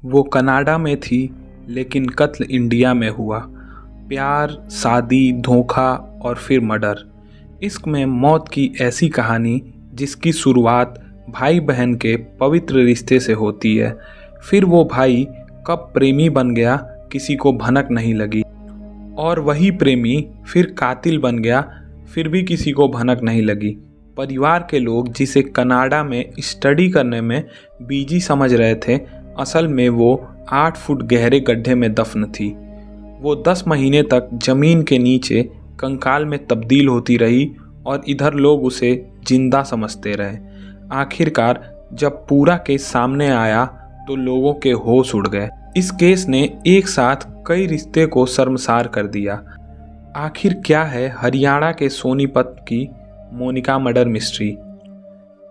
वो कनाडा में थी, लेकिन कत्ल इंडिया में हुआ। प्यार, शादी, धोखा और फिर मर्डर। इश्क में मौत की ऐसी कहानी जिसकी शुरुआत भाई बहन के पवित्र रिश्ते से होती है। फिर वो भाई कब प्रेमी बन गया, किसी को भनक नहीं लगी, और वही प्रेमी फिर कातिल बन गया, फिर भी किसी को भनक नहीं लगी। परिवार के लोग जिसे कनाडा में स्टडी करने में बिजी समझ रहे थे, असल में वो 8 फुट गहरे गड्ढे में दफन थी। वो 10 महीने तक जमीन के नीचे कंकाल में तब्दील होती रही और इधर लोग उसे जिंदा समझते रहे। आखिरकार जब पूरा केस सामने आया तो लोगों के होश उड़ गए। इस केस ने एक साथ कई रिश्ते को शर्मसार कर दिया। आखिर क्या है हरियाणा के सोनीपत की मोनिका मर्डर मिस्ट्री?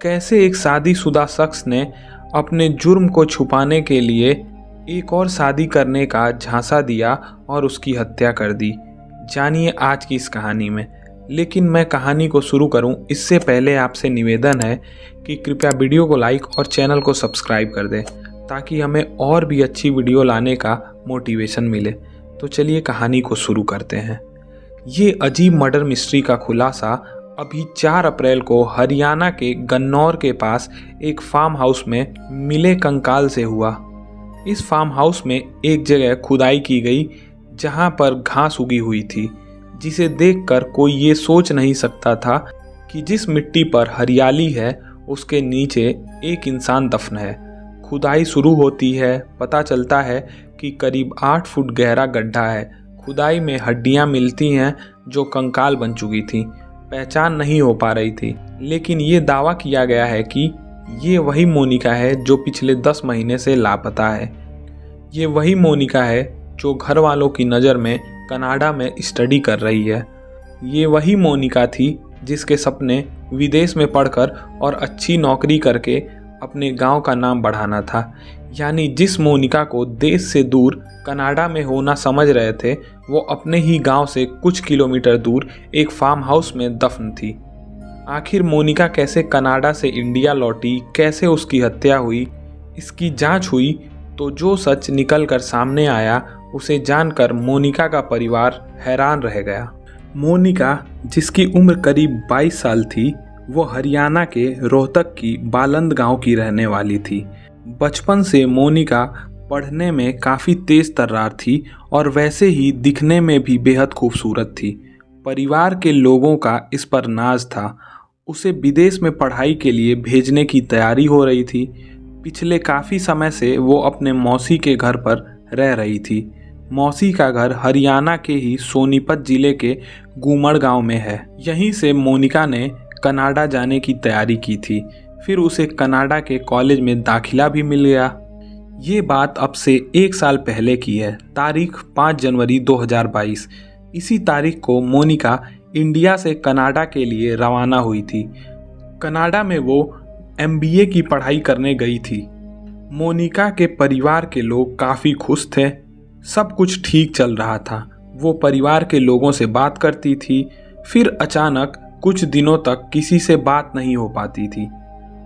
कैसे एक शादीशुदा शख्स ने अपने जुर्म को छुपाने के लिए एक और शादी करने का झांसा दिया और उसकी हत्या कर दी? जानिए आज की इस कहानी में। लेकिन मैं कहानी को शुरू करूं इससे पहले आपसे निवेदन है कि कृपया वीडियो को लाइक और चैनल को सब्सक्राइब कर दें, ताकि हमें और भी अच्छी वीडियो लाने का मोटिवेशन मिले। तो चलिए कहानी को शुरू करते हैं। ये अजीब मर्डर मिस्ट्री का खुलासा अभी 4 अप्रैल को हरियाणा के गन्नौर के पास एक फार्म हाउस में मिले कंकाल से हुआ। इस फार्म हाउस में एक जगह खुदाई की गई जहां पर घास उगी हुई थी, जिसे देखकर कोई ये सोच नहीं सकता था कि जिस मिट्टी पर हरियाली है उसके नीचे एक इंसान दफन है। खुदाई शुरू होती है। पता चलता है कि करीब 8 फुट गहरा गड्ढा है। खुदाई में हड्डियां मिलती हैं जो कंकाल बन चुकी थी। पहचान नहीं हो पा रही थी, लेकिन ये दावा किया गया है कि ये वही मोनिका है जो पिछले 10 महीने से लापता है। ये वही मोनिका है जो घर वालों की नज़र में कनाडा में स्टडी कर रही है। ये वही मोनिका थी जिसके सपने विदेश में पढ़कर और अच्छी नौकरी करके अपने गांव का नाम बढ़ाना था। यानी जिस मोनिका को देश से दूर कनाडा में होना समझ रहे थे, वो अपने ही गांव से कुछ किलोमीटर दूर एक फार्म हाउस में दफन थी। आखिर मोनिका कैसे कनाडा से इंडिया लौटी, कैसे उसकी हत्या हुई, इसकी जांच हुई तो जो सच निकल कर सामने आया उसे जानकर मोनिका का परिवार हैरान रह गया। मोनिका, जिसकी उम्र करीब 22 साल थी, वो हरियाणा के रोहतक की बालंद गांव की रहने वाली थी। बचपन से मोनिका पढ़ने में काफ़ी तेज तर्रार थी और वैसे ही दिखने में भी बेहद खूबसूरत थी। परिवार के लोगों का इस पर नाज था। उसे विदेश में पढ़ाई के लिए भेजने की तैयारी हो रही थी। पिछले काफ़ी समय से वो अपने मौसी के घर पर रह रही थी। मौसी का घर हरियाणा के ही सोनीपत जिले के गूमड़ गांव में है। यहीं से मोनिका ने कनाडा जाने की तैयारी की थी। फिर उसे कनाडा के कॉलेज में दाखिला भी मिल गया। ये बात अब से 1 साल पहले की है। तारीख 5 जनवरी 2022। इसी तारीख को मोनिका इंडिया से कनाडा के लिए रवाना हुई थी। कनाडा में वो MBA की पढ़ाई करने गई थी। मोनिका के परिवार के लोग काफ़ी खुश थे। सब कुछ ठीक चल रहा था। वो परिवार के लोगों से बात करती थी। फिर अचानक कुछ दिनों तक किसी से बात नहीं हो पाती थी।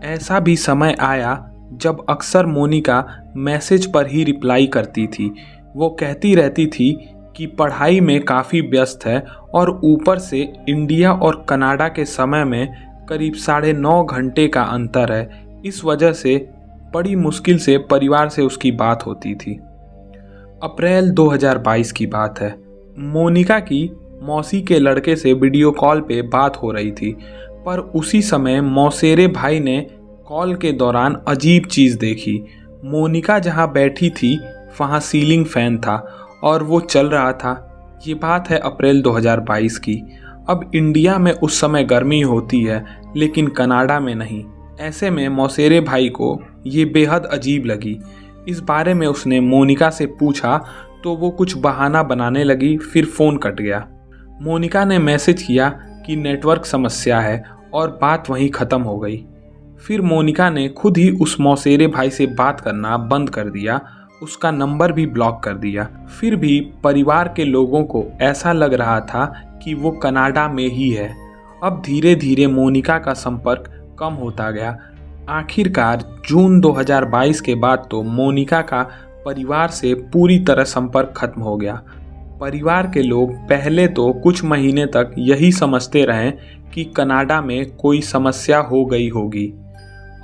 ऐसा भी समय आया जब अक्सर मोनिका मैसेज पर ही रिप्लाई करती थी। वो कहती रहती थी कि पढ़ाई में काफ़ी व्यस्त है और ऊपर से इंडिया और कनाडा के समय में करीब 9.5 घंटे का अंतर है। इस वजह से बड़ी मुश्किल से परिवार से उसकी बात होती थी। अप्रैल 2022 की बात है। मोनिका की मौसी के लड़के से वीडियो कॉल पे बात हो रही थी, पर उसी समय मौसेरे भाई ने कॉल के दौरान अजीब चीज़ देखी। मोनिका जहां बैठी थी वहां सीलिंग फैन था और वो चल रहा था। ये बात है अप्रैल 2022 की। अब इंडिया में उस समय गर्मी होती है, लेकिन कनाडा में नहीं। ऐसे में मौसेरे भाई को ये बेहद अजीब लगी। इस बारे में उसने मोनिका से पूछा तो वो कुछ बहाना बनाने लगी। फिर फ़ोन कट गया। मोनिका ने मैसेज किया कि नेटवर्क समस्या है और बात वहीं ख़त्म हो गई। फिर मोनिका ने खुद ही उस मौसेरे भाई से बात करना बंद कर दिया। उसका नंबर भी ब्लॉक कर दिया। फिर भी परिवार के लोगों को ऐसा लग रहा था कि वो कनाडा में ही है। अब धीरे धीरे मोनिका का संपर्क कम होता गया। आखिरकार जून 2022 के बाद तो मोनिका का परिवार से पूरी तरह संपर्क खत्म हो गया। परिवार के लोग पहले तो कुछ महीने तक यही समझते रहे कि कनाडा में कोई समस्या हो गई होगी।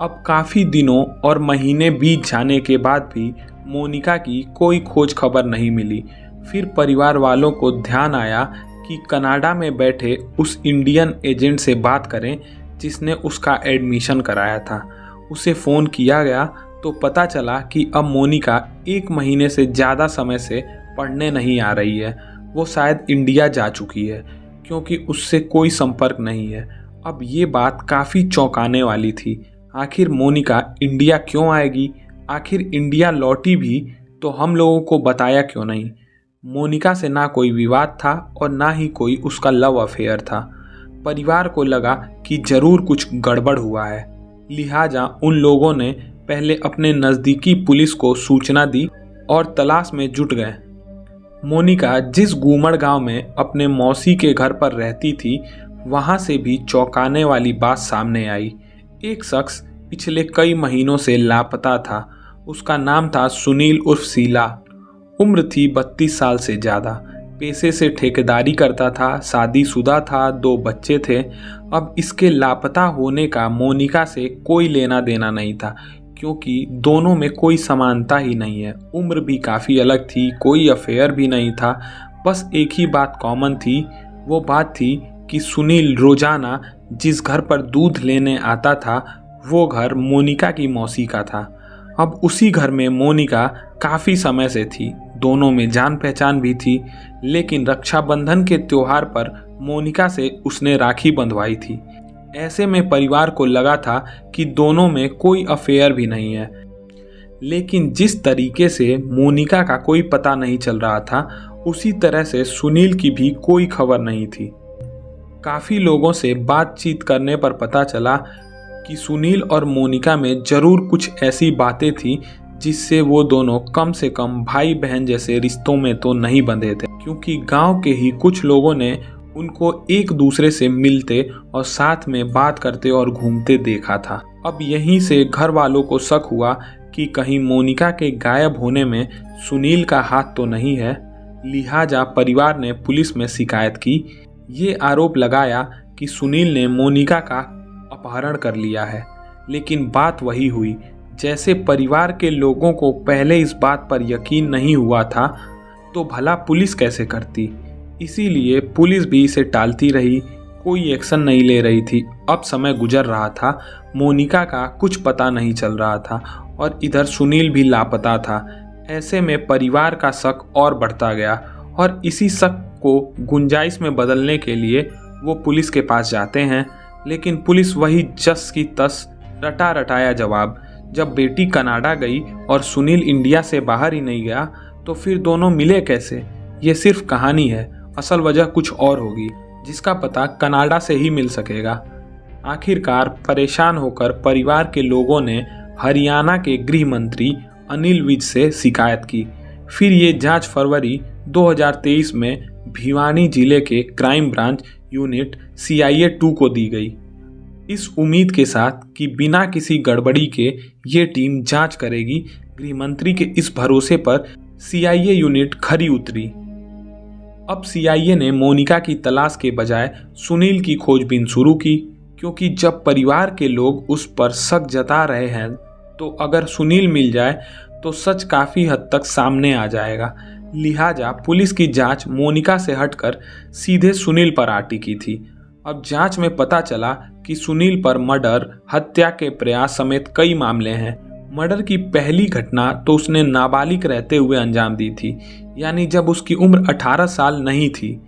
अब काफ़ी दिनों और महीने बीत जाने के बाद भी मोनिका की कोई खोज खबर नहीं मिली। फिर परिवार वालों को ध्यान आया कि कनाडा में बैठे उस इंडियन एजेंट से बात करें जिसने उसका एडमिशन कराया था। उसे फ़ोन किया गया तो पता चला कि अब मोनिका 1 महीने से ज़्यादा समय से पढ़ने नहीं आ रही है। वो शायद इंडिया जा चुकी है क्योंकि उससे कोई संपर्क नहीं है। अब ये बात काफ़ी चौंकाने वाली थी। आखिर मोनिका इंडिया क्यों आएगी? आखिर इंडिया लौटी भी तो हम लोगों को बताया क्यों नहीं? मोनिका से ना कोई विवाद था और ना ही कोई उसका लव अफेयर था। परिवार को लगा कि ज़रूर कुछ गड़बड़ हुआ है, लिहाजा उन लोगों ने पहले अपने नज़दीकी पुलिस को सूचना दी और तलाश में जुट गए। मोनिका जिस गूमड़ गांव में अपने मौसी के घर पर रहती थी, वहां से भी चौंकाने वाली बात सामने आई। एक शख्स पिछले कई महीनों से लापता था। उसका नाम था सुनील उर्फ सीला। उम्र थी 32 साल से ज़्यादा। पेशे से ठेकेदारी करता था, शादीशुदा था, 2 बच्चे थे। अब इसके लापता होने का मोनिका से कोई लेना देना नहीं था क्योंकि दोनों में कोई समानता ही नहीं है। उम्र भी काफ़ी अलग थी, कोई अफेयर भी नहीं था। बस एक ही बात कॉमन थी। वो बात थी कि सुनील रोजाना जिस घर पर दूध लेने आता था वो घर मोनिका की मौसी का था। अब उसी घर में मोनिका काफ़ी समय से थी। दोनों में जान पहचान भी थी, लेकिन रक्षाबंधन के त्योहार पर मोनिका से उसने राखी बंधवाई थी। ऐसे में परिवार को लगा था कि दोनों में कोई अफेयर भी नहीं है। लेकिन जिस तरीके से मोनिका का कोई पता नहीं चल रहा था, उसी तरह से सुनील की भी कोई खबर नहीं थी। काफ़ी लोगों से बातचीत करने पर पता चला कि सुनील और मोनिका में ज़रूर कुछ ऐसी बातें थी जिससे वो दोनों कम से कम भाई बहन जैसे रिश्तों में तो नहीं बंधे थे, क्योंकि गांव के ही कुछ लोगों ने उनको एक दूसरे से मिलते और साथ में बात करते और घूमते देखा था। अब यहीं से घर वालों को शक हुआ कि कहीं मोनिका के गायब होने में सुनील का हाथ तो नहीं है। लिहाजा परिवार ने पुलिस में शिकायत की। ये आरोप लगाया कि सुनील ने मोनिका का अपहरण कर लिया है। लेकिन बात वही हुई जैसे परिवार के लोगों को पहले इस बात पर यकीन नहीं हुआ था, तो भला पुलिस कैसे करती। इसीलिए पुलिस भी इसे टालती रही, कोई एक्शन नहीं ले रही थी। अब समय गुजर रहा था, मोनिका का कुछ पता नहीं चल रहा था और इधर सुनील भी लापता था। ऐसे में परिवार का शक और बढ़ता गया और इसी शक को गुंजाइश में बदलने के लिए वो पुलिस के पास जाते हैं। लेकिन पुलिस वही जस की तस रटा रटाया जवाब। जब बेटी कनाडा गई और सुनील इंडिया से बाहर ही नहीं गया तो फिर दोनों मिले कैसे? ये सिर्फ कहानी है, असल वजह कुछ और होगी जिसका पता कनाडा से ही मिल सकेगा। आखिरकार परेशान होकर परिवार के लोगों ने हरियाणा के गृह मंत्री अनिल विज से शिकायत की। फिर ये जांच फरवरी 2023 में भिवानी जिले के क्राइम ब्रांच यूनिट CIA 2 को दी गई, इस उम्मीद के साथ कि बिना किसी गड़बड़ी के ये टीम जांच करेगी। गृह मंत्री के इस भरोसे पर CIA यूनिट खरी उतरी। अब CIA ने मोनिका की तलाश के बजाय सुनील की खोजबीन शुरू की, क्योंकि जब परिवार के लोग उस पर शक जता रहे हैं तो अगर सुनील मिल जाए तो सच काफ़ी हद तक सामने आ जाएगा। लिहाजा पुलिस की जांच मोनिका से हटकर सीधे सुनील पर आ टिकी थी। अब जांच में पता चला कि सुनील पर मर्डर, हत्या के प्रयास समेत कई मामले हैं। मर्डर की पहली घटना तो उसने नाबालिग रहते हुए अंजाम दी थी, यानी जब उसकी उम्र 18 साल नहीं थी।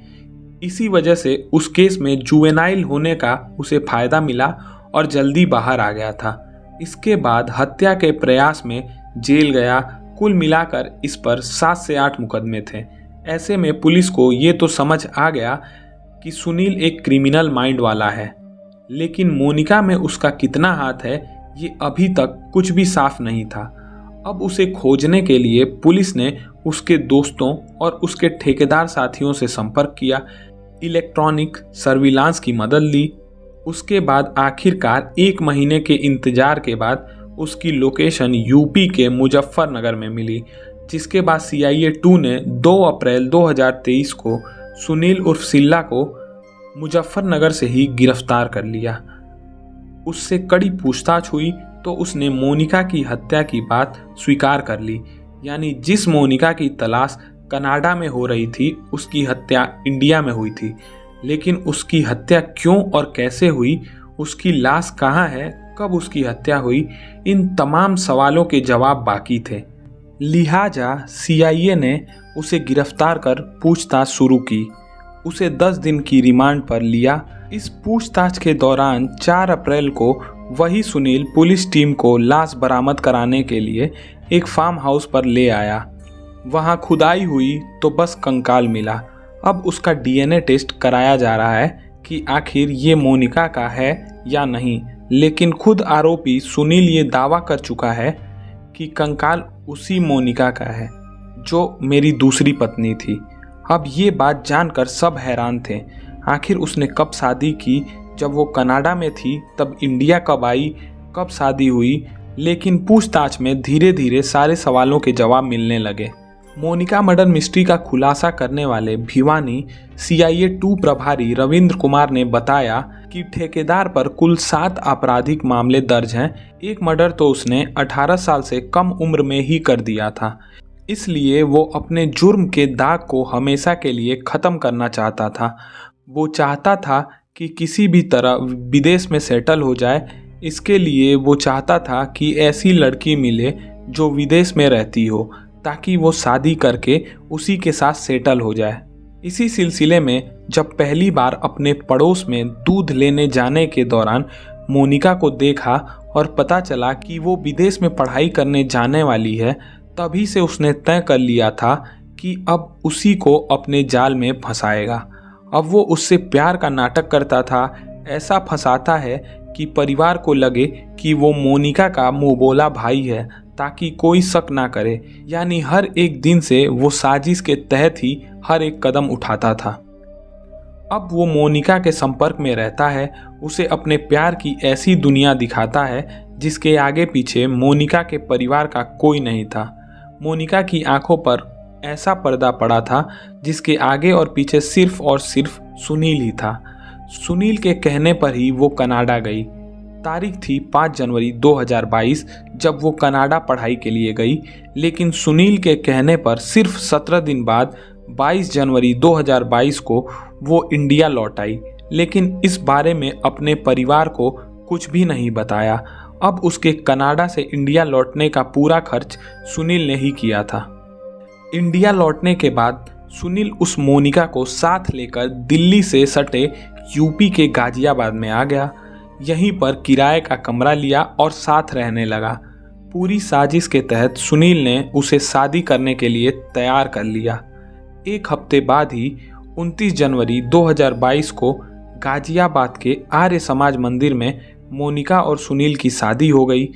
इसी वजह से उस केस में जुवेनाइल होने का उसे फायदा मिला और जल्दी बाहर आ गया था। इसके बाद हत्या के प्रयास में जेल गया। कुल मिलाकर इस पर 7 से 8 मुकदमे थे। ऐसे में पुलिस को ये तो समझ आ गया कि सुनील एक क्रिमिनल माइंड वाला है, लेकिन मोनिका में उसका कितना हाथ है ये अभी तक कुछ भी साफ नहीं था। अब उसे खोजने के लिए पुलिस ने उसके दोस्तों और उसके ठेकेदार साथियों से संपर्क किया, इलेक्ट्रॉनिक सर्विलांस की मदद ली। उसके बाद आखिरकार 1 महीने के इंतजार के बाद उसकी लोकेशन यूपी के मुजफ्फरनगर में मिली। जिसके बाद CIA 2 ने 2 अप्रैल 2023 को सुनील उर्फ सिल्ला को मुजफ्फरनगर से ही गिरफ्तार कर लिया। उससे कड़ी पूछताछ हुई तो उसने मोनिका की हत्या की बात स्वीकार कर ली, यानी जिस मोनिका की तलाश कनाडा में हो रही थी उसकी हत्या इंडिया में हुई थी। लेकिन उसकी हत्या क्यों और कैसे हुई, उसकी लाश कहाँ है, कब उसकी हत्या हुई, इन तमाम सवालों के जवाब बाकी थे। लिहाजा CIA ने उसे गिरफ्तार कर पूछताछ शुरू की। उसे 10 दिन की रिमांड पर लिया। इस पूछताछ के दौरान 4 अप्रैल को वही सुनील पुलिस टीम को लाश बरामद कराने के लिए एक फार्म हाउस पर ले आया। वहां खुदाई हुई तो बस कंकाल मिला। अब उसका DNA टेस्ट कराया जा रहा है कि आखिर ये मोनिका का है या नहीं। लेकिन खुद आरोपी सुनील ये दावा कर चुका है कि कंकाल उसी मोनिका का है जो मेरी दूसरी पत्नी थी। अब ये बात जानकर सब हैरान थे। आखिर उसने कब शादी की, जब वो कनाडा में थी तब इंडिया कब आई, कब शादी हुई। लेकिन पूछताछ में धीरे धीरे सारे सवालों के जवाब मिलने लगे। मोनिका मर्डर मिस्ट्री का खुलासा करने वाले भिवानी CIA 2 प्रभारी रविंद्र कुमार ने बताया कि ठेकेदार पर कुल 7 आपराधिक मामले दर्ज हैं। एक मर्डर तो उसने 18 साल से कम उम्र में ही कर दिया था, इसलिए वो अपने जुर्म के दाग को हमेशा के लिए ख़त्म करना चाहता था। वो चाहता था कि किसी भी तरह विदेश में सेटल हो जाए। इसके लिए वो चाहता था कि ऐसी लड़की मिले जो विदेश में रहती हो, ताकि वो शादी करके उसी के साथ सेटल हो जाए। इसी सिलसिले में जब पहली बार अपने पड़ोस में दूध लेने जाने के दौरान मोनिका को देखा और पता चला कि वो विदेश में पढ़ाई करने जाने वाली है, तभी से उसने तय कर लिया था कि अब उसी को अपने जाल में फंसाएगा। अब वो उससे प्यार का नाटक करता था, ऐसा फंसाता है कि परिवार को लगे कि वो मोनिका का मुंहबोला भाई है, ताकि कोई शक ना करे। यानी हर एक दिन से वो साजिश के तहत ही हर एक कदम उठाता था। अब वो मोनिका के संपर्क में रहता है, उसे अपने प्यार की ऐसी दुनिया दिखाता है जिसके आगे पीछे मोनिका के परिवार का कोई नहीं था। मोनिका की आंखों पर ऐसा पर्दा पड़ा था जिसके आगे और पीछे सिर्फ और सिर्फ सुनील ही था। सुनील के कहने पर ही वो कनाडा गई। तारीख थी 5 जनवरी 2022 जब वो कनाडा पढ़ाई के लिए गई। लेकिन सुनील के कहने पर सिर्फ 17 दिन बाद 22 जनवरी 2022 को वो इंडिया लौट आई। लेकिन इस बारे में अपने परिवार को कुछ भी नहीं बताया। अब उसके कनाडा से इंडिया लौटने का पूरा खर्च सुनील ने ही किया था। इंडिया लौटने के बाद सुनील उस मोनिका को साथ लेकर दिल्ली से सटे यूपी के गाजियाबाद में आ गया। यहीं पर किराए का कमरा लिया और साथ रहने लगा। पूरी साजिश के तहत सुनील ने उसे शादी करने के लिए तैयार कर लिया। एक हफ्ते बाद ही 29 जनवरी 2022 को गाजियाबाद के आर्य समाज मंदिर में मोनिका और सुनील की शादी हो गई।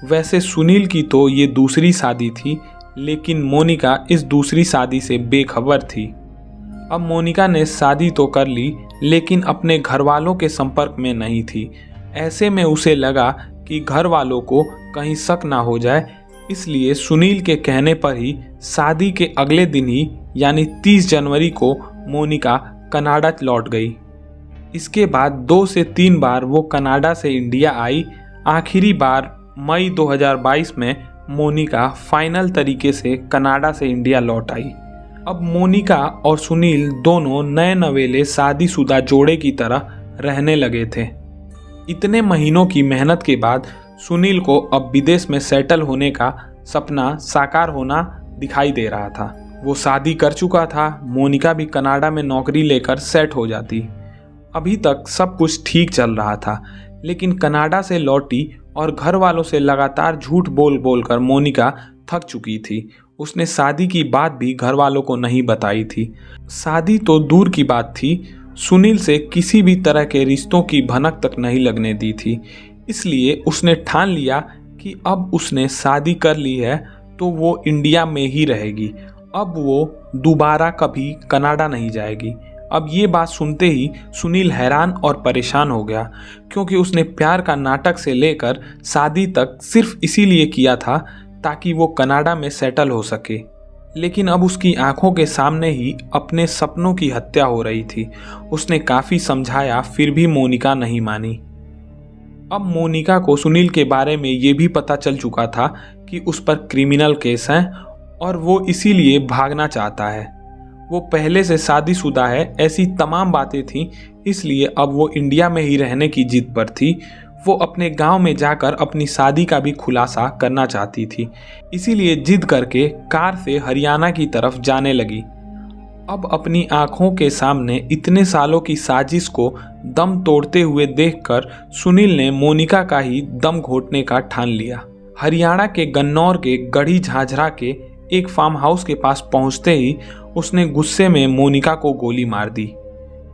वैसे सुनील की तो ये दूसरी शादी थी, लेकिन मोनिका इस दूसरी शादी से बेखबर थी। अब मोनिका ने शादी तो कर ली, लेकिन अपने घर वालों के संपर्क में नहीं थी। ऐसे में उसे लगा कि घर वालों को कहीं शक ना हो जाए, इसलिए सुनील के कहने पर ही शादी के अगले दिन ही यानी 30 जनवरी को मोनिका कनाडा लौट गई। इसके बाद 2 से 3 बार वो कनाडा से इंडिया आई। आखिरी बार मई 2022 में मोनिका फाइनल तरीके से कनाडा से इंडिया लौट आई। अब मोनिका और सुनील दोनों नए नवेले शादीशुदा जोड़े की तरह रहने लगे थे। इतने महीनों की मेहनत के बाद सुनील को अब विदेश में सेटल होने का सपना साकार होना दिखाई दे रहा था। वो शादी कर चुका था, मोनिका भी कनाडा में नौकरी लेकर सेट हो जाती। अभी तक सब कुछ ठीक चल रहा था, लेकिन कनाडा से लौटी और घर वालों से लगातार झूठ बोल बोल कर मोनिका थक चुकी थी। उसने शादी की बात भी घर वालों को नहीं बताई थी। शादी तो दूर की बात थी, सुनील से किसी भी तरह के रिश्तों की भनक तक नहीं लगने दी थी। इसलिए उसने ठान लिया कि अब उसने शादी कर ली है तो वो इंडिया में ही रहेगी। अब वो दोबारा कभी कनाडा नहीं जाएगी। अब ये बात सुनते ही सुनील हैरान और परेशान हो गया, क्योंकि उसने प्यार का नाटक से लेकर शादी तक सिर्फ इसीलिए किया था ताकि वो कनाडा में सेटल हो सके। लेकिन अब उसकी आंखों के सामने ही अपने सपनों की हत्या हो रही थी। उसने काफ़ी समझाया, फिर भी मोनिका नहीं मानी। अब मोनिका को सुनील के बारे में ये भी पता चल चुका था कि उस पर क्रिमिनल केस है और वो इसीलिए भागना चाहता है। वो पहले से शादीशुदा है, ऐसी तमाम बातें थीं, इसलिए अब वो इंडिया में ही रहने की जिद पर थी। वो अपने गांव में जाकर अपनी शादी का भी खुलासा करना चाहती थी, इसीलिए जिद करके कार से हरियाणा की तरफ जाने लगी। अब अपनी आंखों के सामने इतने सालों की साजिश को दम तोड़ते हुए देखकर सुनील ने मोनिका का ही दम घोटने का ठान लिया। हरियाणा के गन्नौर के गढ़ी झाझरा के एक फार्म हाउस के पास पहुंचते ही उसने गुस्से में मोनिका को गोली मार दी।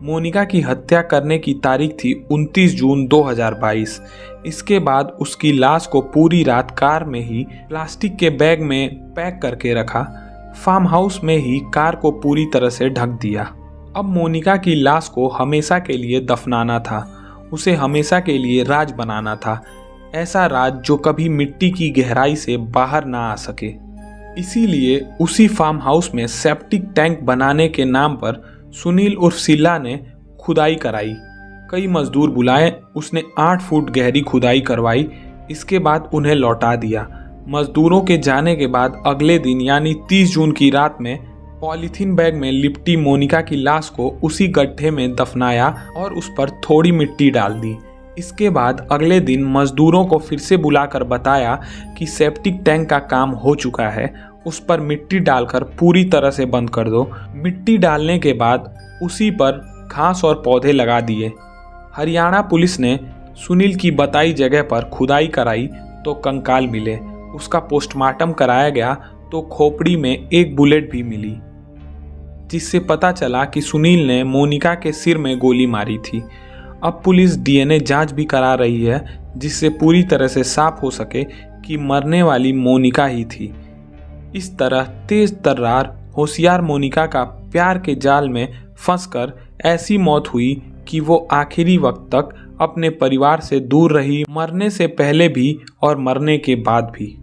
मोनिका की हत्या करने की तारीख थी 29 जून 2022। इसके बाद उसकी लाश को पूरी रात कार में ही प्लास्टिक के बैग में पैक करके रखा। फार्म हाउस में ही कार को पूरी तरह से ढक दिया। अब मोनिका की लाश को हमेशा के लिए दफनाना था, उसे हमेशा के लिए राज बनाना था, ऐसा राज जो कभी मिट्टी की गहराई से बाहर ना आ सके। इसीलिए उसी फार्म हाउस में सेप्टिक टैंक बनाने के नाम पर सुनील उर्फ सिल्ला ने खुदाई कराई। कई मजदूर बुलाए, उसने 8 फुट गहरी खुदाई करवाई। इसके बाद उन्हें लौटा दिया। मजदूरों के जाने के बाद अगले दिन यानी 30 जून की रात में पॉलीथीन बैग में लिपटी मोनिका की लाश को उसी गड्ढे में दफनाया और उस पर थोड़ी मिट्टी डाल दी। इसके बाद अगले दिन मजदूरों को फिर से बुलाकर बताया कि सेप्टिक टैंक का काम हो चुका है, उस पर मिट्टी डालकर पूरी तरह से बंद कर दो। मिट्टी डालने के बाद उसी पर घास और पौधे लगा दिए। हरियाणा पुलिस ने सुनील की बताई जगह पर खुदाई कराई तो कंकाल मिले। उसका पोस्टमार्टम कराया गया तो खोपड़ी में एक बुलेट भी मिली, जिससे पता चला कि सुनील ने मोनिका के सिर में गोली मारी थी। अब पुलिस डीएनए जांच भी करा रही है, जिससे पूरी तरह से साफ हो सके कि मरने वाली मोनिका ही थी। इस तरह तेज तर्रार होशियार मोनिका का प्यार के जाल में फंसकर ऐसी मौत हुई कि वो आखिरी वक्त तक अपने परिवार से दूर रही, मरने से पहले भी और मरने के बाद भी।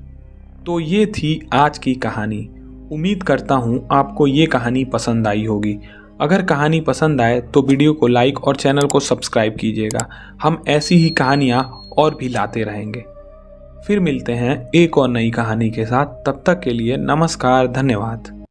तो ये थी आज की कहानी। उम्मीद करता हूँ आपको ये कहानी पसंद आई होगी। अगर कहानी पसंद आए तो वीडियो को लाइक और चैनल को सब्सक्राइब कीजिएगा। हम ऐसी ही कहानियाँ और भी लाते रहेंगे। फिर मिलते हैं एक और नई कहानी के साथ। तब तक के लिए नमस्कार, धन्यवाद।